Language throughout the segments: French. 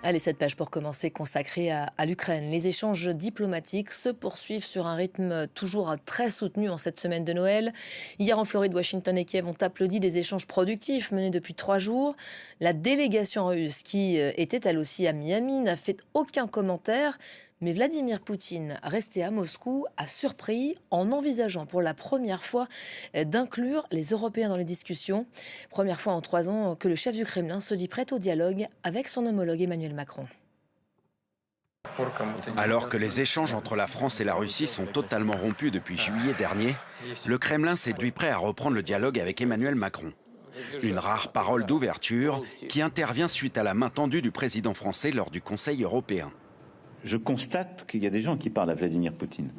Allez, cette page pour commencer consacrée à l'Ukraine. Les échanges diplomatiques se poursuivent sur un rythme toujours très soutenu en cette semaine de Noël. Hier en Floride, Washington et Kiev ont applaudi des échanges productifs menés depuis 3 jours. La délégation russe, qui était elle aussi à Miami, n'a fait aucun commentaire. Mais Vladimir Poutine, resté à Moscou, a surpris en envisageant pour la première fois d'inclure les Européens dans les discussions. Première fois en 3 ans que le chef du Kremlin se dit prêt au dialogue avec son homologue Emmanuel Macron. Alors que les échanges entre la France et la Russie sont totalement rompus depuis juillet dernier, le Kremlin s'est dit prêt à reprendre le dialogue avec Emmanuel Macron. Une rare parole d'ouverture qui intervient suite à la main tendue du président français lors du Conseil européen. Je constate qu'il y a des gens qui parlent à Vladimir Poutine.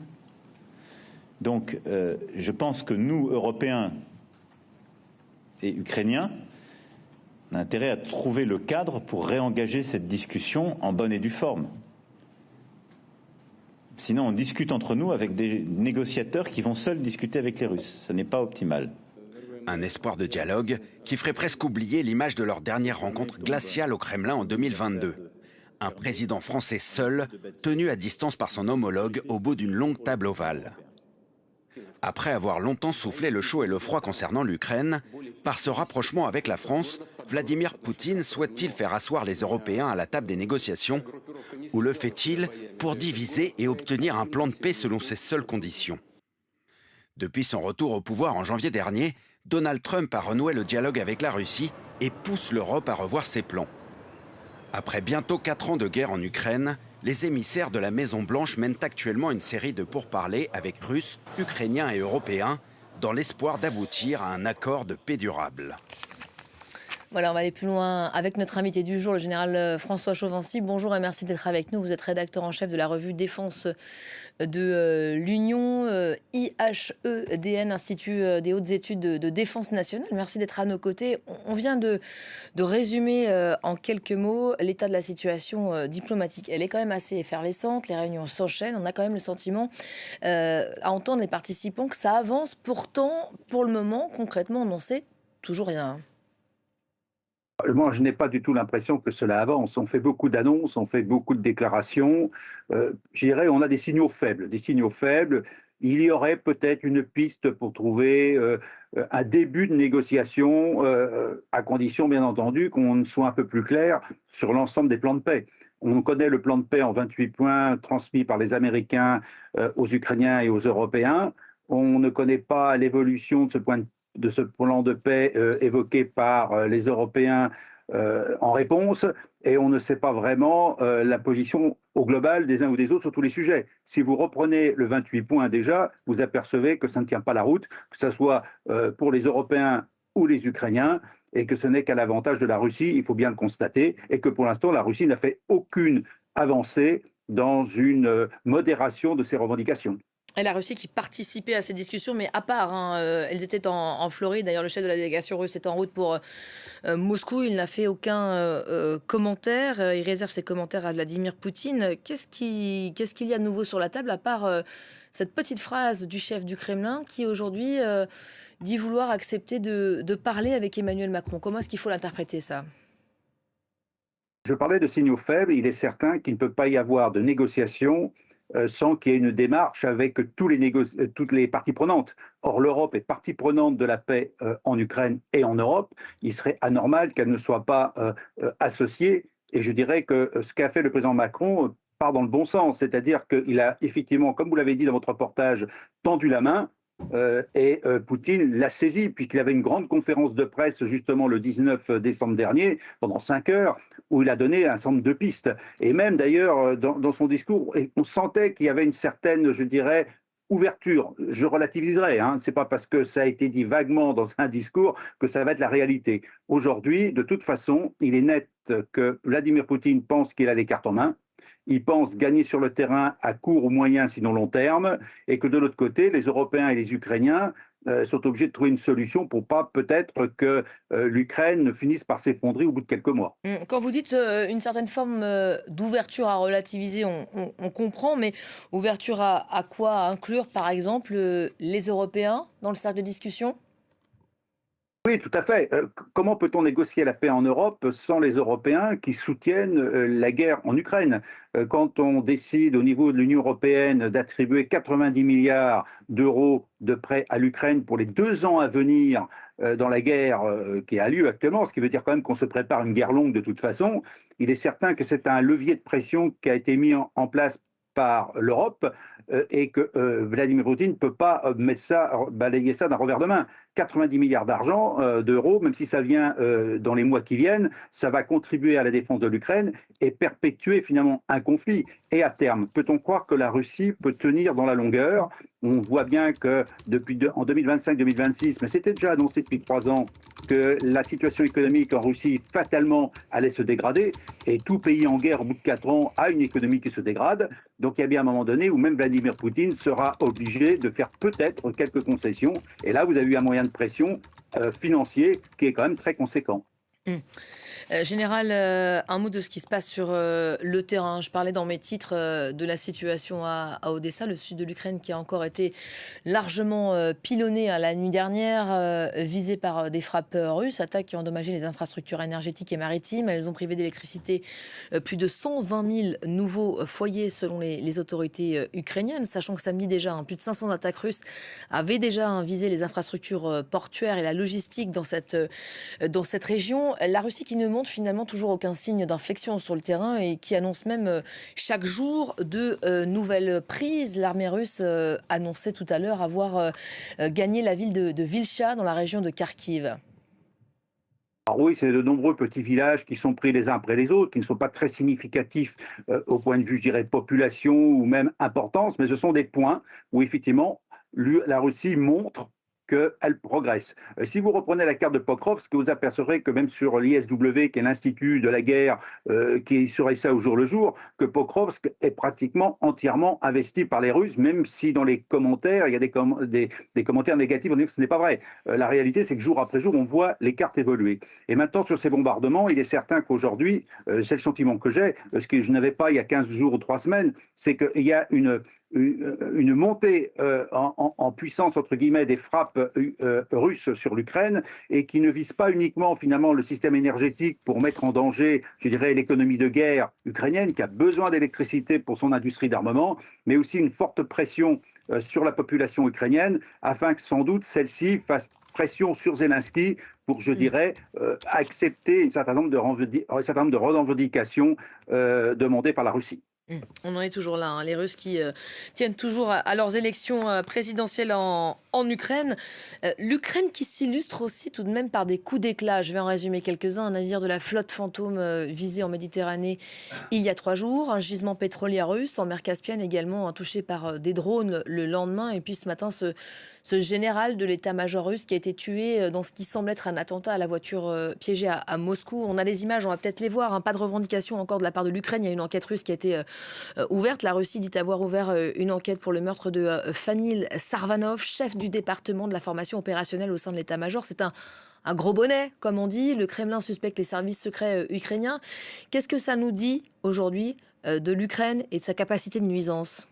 Donc, je pense que nous, Européens et Ukrainiens, on a intérêt à trouver le cadre pour réengager cette discussion en bonne et due forme. Sinon, on discute entre nous avec des négociateurs qui vont seuls discuter avec les Russes. Ce n'est pas optimal. Un espoir de dialogue qui ferait presque oublier l'image de leur dernière rencontre glaciale au Kremlin en 2022. Un président français seul, tenu à distance par son homologue au bout d'une longue table ovale. Après avoir longtemps soufflé le chaud et le froid concernant l'Ukraine, par ce rapprochement avec la France, Vladimir Poutine souhaite-t-il faire asseoir les Européens à la table des négociations? Ou le fait-il pour diviser et obtenir un plan de paix selon ses seules conditions? Depuis son retour au pouvoir en janvier dernier, Donald Trump a renoué le dialogue avec la Russie et pousse l'Europe à revoir ses plans. Après bientôt 4 ans de guerre en Ukraine, les émissaires de la Maison-Blanche mènent actuellement une série de pourparlers avec Russes, Ukrainiens et Européens dans l'espoir d'aboutir à un accord de paix durable. Voilà, on va aller plus loin avec notre invité du jour, le général François Chauvency. Bonjour et merci d'être avec nous. Vous êtes rédacteur en chef de la revue Défense de l'Union, IHEDN, Institut des hautes études de défense nationale. Merci d'être à nos côtés. On vient de résumer en quelques mots l'état de la situation diplomatique. Elle est quand même assez effervescente, les réunions s'enchaînent. On a quand même le sentiment, à entendre les participants, que ça avance. Pourtant, pour le moment, concrètement, on n'en sait toujours rien. Moi, je n'ai pas du tout l'impression que cela avance. On fait beaucoup d'annonces, on fait beaucoup de déclarations. Je dirais, on a des signaux faibles. Des signaux faibles. Il y aurait peut-être une piste pour trouver un début de négociation, à condition, bien entendu, qu'on soit un peu plus clair sur l'ensemble des plans de paix. On connaît le plan de paix en 28 points transmis par les Américains aux Ukrainiens et aux Européens. On ne connaît pas l'évolution de ce plan de paix évoqué par les Européens en réponse, et on ne sait pas vraiment la position au global des uns ou des autres sur tous les sujets. Si vous reprenez le 28 points déjà, vous apercevez que ça ne tient pas la route, que ce soit pour les Européens ou les Ukrainiens, et que ce n'est qu'à l'avantage de la Russie, il faut bien le constater, et que pour l'instant, la Russie n'a fait aucune avancée dans une modération de ses revendications. Et la Russie qui participait à ces discussions, mais à part, hein, elles étaient en Floride. D'ailleurs, le chef de la délégation russe est en route pour Moscou. Il n'a fait aucun commentaire. Il réserve ses commentaires à Vladimir Poutine. Qu'est-ce qu'il y a de nouveau sur la table, à part cette petite phrase du chef du Kremlin qui, aujourd'hui, dit vouloir accepter de parler avec Emmanuel Macron? Comment est-ce qu'il faut l'interpréter, ça? Je parlais de signaux faibles. Il est certain qu'il ne peut pas y avoir de négociation sans qu'il y ait une démarche avec toutes les parties prenantes. Or, l'Europe est partie prenante de la paix en Ukraine et en Europe. Il serait anormal qu'elle ne soit pas associée. Et je dirais que ce qu'a fait le président Macron part dans le bon sens. C'est-à-dire qu'il a effectivement, comme vous l'avez dit dans votre reportage, tendu la main. Poutine l'a saisi, puisqu'il avait une grande conférence de presse justement le 19 décembre dernier, pendant 5 heures, où il a donné un certain nombre de pistes. Et même d'ailleurs, dans son discours, on sentait qu'il y avait une certaine, je dirais, ouverture. Je relativiserai, hein. Ce n'est pas parce que ça a été dit vaguement dans un discours que ça va être la réalité. Aujourd'hui, de toute façon, il est net que Vladimir Poutine pense qu'il a les cartes en main. Il pense gagner sur le terrain à court ou moyen, sinon long terme, et que de l'autre côté, les Européens et les Ukrainiens sont obligés de trouver une solution pour pas peut-être que l'Ukraine ne finisse par s'effondrer au bout de quelques mois. Quand vous dites une certaine forme d'ouverture à relativiser, on comprend, mais ouverture à quoi? À inclure, par exemple, les Européens dans le cercle de discussion? Oui, tout à fait. Comment peut-on négocier la paix en Europe sans les Européens qui soutiennent la guerre en Ukraine? Quand on décide au niveau de l'Union européenne d'attribuer 90 milliards d'euros de prêts à l'Ukraine pour les 2 ans à venir dans la guerre qui a lieu actuellement, ce qui veut dire quand même qu'on se prépare une guerre longue de toute façon, il est certain que c'est un levier de pression qui a été mis en place par l'Europe et que Vladimir Poutine ne peut pas mettre ça, balayer ça d'un revers de main. 90 milliards d'euros, même si ça vient dans les mois qui viennent, ça va contribuer à la défense de l'Ukraine et perpétuer finalement un conflit. Et à terme, peut-on croire que la Russie peut tenir dans la longueur? On voit bien que en 2025-2026, mais c'était déjà annoncé depuis 3 ans, que la situation économique en Russie fatalement allait se dégrader. Et tout pays en guerre, au bout de 4 ans, a une économie qui se dégrade. Donc il y a bien un moment donné où même Vladimir Poutine sera obligé de faire peut-être quelques concessions. Et là, vous avez eu un moyen de pression financier qui est quand même très conséquent. Général, un mot de ce qui se passe sur le terrain. Je parlais dans mes titres de la situation à Odessa, le sud de l'Ukraine qui a encore été largement pilonné la nuit dernière, visé par des frappes russes, attaques qui ont endommagé les infrastructures énergétiques et maritimes. Elles ont privé d'électricité plus de 120 000 nouveaux foyers selon les autorités ukrainiennes, sachant que samedi déjà, plus de 500 attaques russes avaient déjà visé les infrastructures portuaires et la logistique dans cette région. La Russie qui ne montre finalement toujours aucun signe d'inflexion sur le terrain et qui annonce même chaque jour de nouvelles prises. L'armée russe annonçait tout à l'heure avoir gagné la ville de Vilcha dans la région de Kharkiv. Alors oui, c'est de nombreux petits villages qui sont pris les uns après les autres, qui ne sont pas très significatifs au point de vue, je dirais, population ou même importance, mais ce sont des points où effectivement la Russie montre qu'elle progresse. Si vous reprenez la carte de Pokrovsk, vous apercevrez que même sur l'ISW, qui est l'Institut de la guerre, qui surveille ça au jour le jour, que Pokrovsk est pratiquement entièrement investi par les Russes, même si dans les commentaires, il y a des commentaires négatifs, on dit que ce n'est pas vrai. La réalité, c'est que jour après jour, on voit les cartes évoluer. Et maintenant, sur ces bombardements, il est certain qu'aujourd'hui, c'est le sentiment que j'ai, ce que je n'avais pas il y a 15 jours ou 3 semaines, c'est qu'il y a une montée en puissance, entre guillemets, des frappes russes sur l'Ukraine et qui ne vise pas uniquement, finalement, le système énergétique pour mettre en danger, je dirais, l'économie de guerre ukrainienne qui a besoin d'électricité pour son industrie d'armement, mais aussi une forte pression sur la population ukrainienne afin que, sans doute, celle-ci fasse pression sur Zelensky pour, je dirais, accepter un certain nombre de revendications demandées par la Russie. On en est toujours là, les Russes qui tiennent toujours à leurs élections présidentielles en Ukraine. L'Ukraine qui s'illustre aussi tout de même par des coups d'éclat. Je vais en résumer quelques-uns. Un navire de la flotte fantôme visé en Méditerranée il y a 3 jours. Un gisement pétrolier russe en mer Caspienne également touché par des drones le lendemain. Et puis ce matin, ce général de l'état-major russe qui a été tué dans ce qui semble être un attentat à la voiture piégée à Moscou. On a les images, on va peut-être les voir. Pas de revendication encore de la part de l'Ukraine. Il y a une enquête russe qui a été ouverte. La Russie dit avoir ouvert une enquête pour le meurtre de Fanil Sarvanov, chef du département de la formation opérationnelle au sein de l'état-major. C'est un gros bonnet, comme on dit. Le Kremlin suspecte les services secrets ukrainiens. Qu'est-ce que ça nous dit aujourd'hui de l'Ukraine et de sa capacité de nuisance ?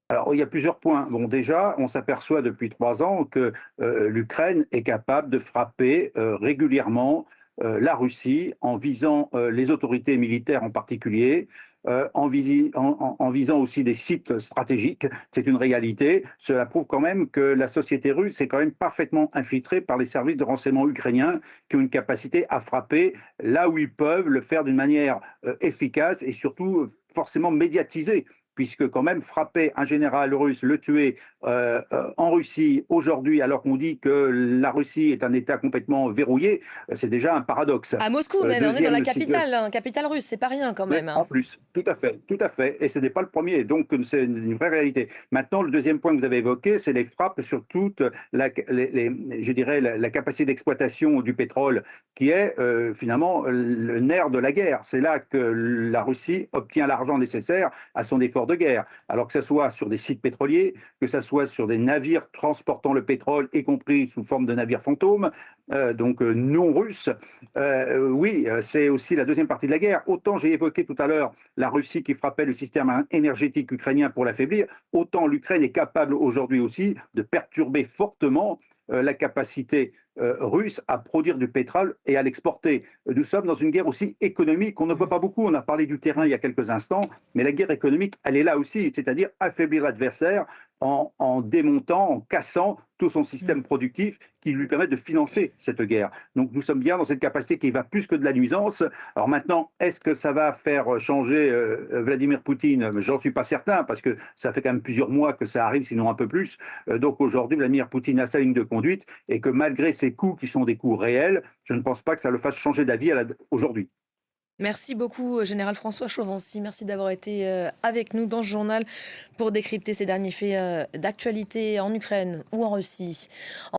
Alors, il y a plusieurs points. Bon, déjà, on s'aperçoit depuis 3 ans que l'Ukraine est capable de frapper régulièrement la Russie en visant les autorités militaires en particulier, en visant aussi des sites stratégiques. C'est une réalité. Cela prouve quand même que la société russe est quand même parfaitement infiltrée par les services de renseignement ukrainiens qui ont une capacité à frapper là où ils peuvent le faire d'une manière efficace et surtout forcément médiatisée, puisque quand même frapper un général russe, le tuer en Russie aujourd'hui, alors qu'on dit que la Russie est un État complètement verrouillé, c'est déjà un paradoxe. À Moscou même, on est dans la capitale, capitale russe, c'est pas rien quand même. En plus, tout à fait. Et ce n'est pas le premier, donc c'est une vraie réalité. Maintenant, le deuxième point que vous avez évoqué, c'est les frappes sur toute je dirais, la capacité d'exploitation du pétrole, qui est finalement le nerf de la guerre. C'est là que la Russie obtient l'argent nécessaire à son effort de guerre. Alors que ce soit sur des sites pétroliers, que ce soit sur des navires transportant le pétrole, y compris sous forme de navires fantômes, donc non russes. Oui, c'est aussi la deuxième partie de la guerre. Autant j'ai évoqué tout à l'heure la Russie qui frappait le système énergétique ukrainien pour l'affaiblir, autant l'Ukraine est capable aujourd'hui aussi de perturber fortement la capacité russe à produire du pétrole et à l'exporter. Nous sommes dans une guerre aussi économique qu'on ne voit pas beaucoup. On a parlé du terrain il y a quelques instants, mais la guerre économique, elle est là aussi, c'est-à-dire affaiblir l'adversaire en démontant, en cassant tout son système productif qui lui permet de financer cette guerre. Donc nous sommes bien dans cette capacité qui va plus que de la nuisance. Alors maintenant, est-ce que ça va faire changer Vladimir Poutine? J'en suis pas certain, parce que ça fait quand même plusieurs mois que ça arrive, sinon un peu plus. Donc aujourd'hui, Vladimir Poutine a sa ligne de conduite, et que malgré ces coups qui sont des coups réels, je ne pense pas que ça le fasse changer d'avis aujourd'hui. Merci beaucoup, Général François Chauvency. Merci d'avoir été avec nous dans ce journal pour décrypter ces derniers faits d'actualité en Ukraine ou en Russie.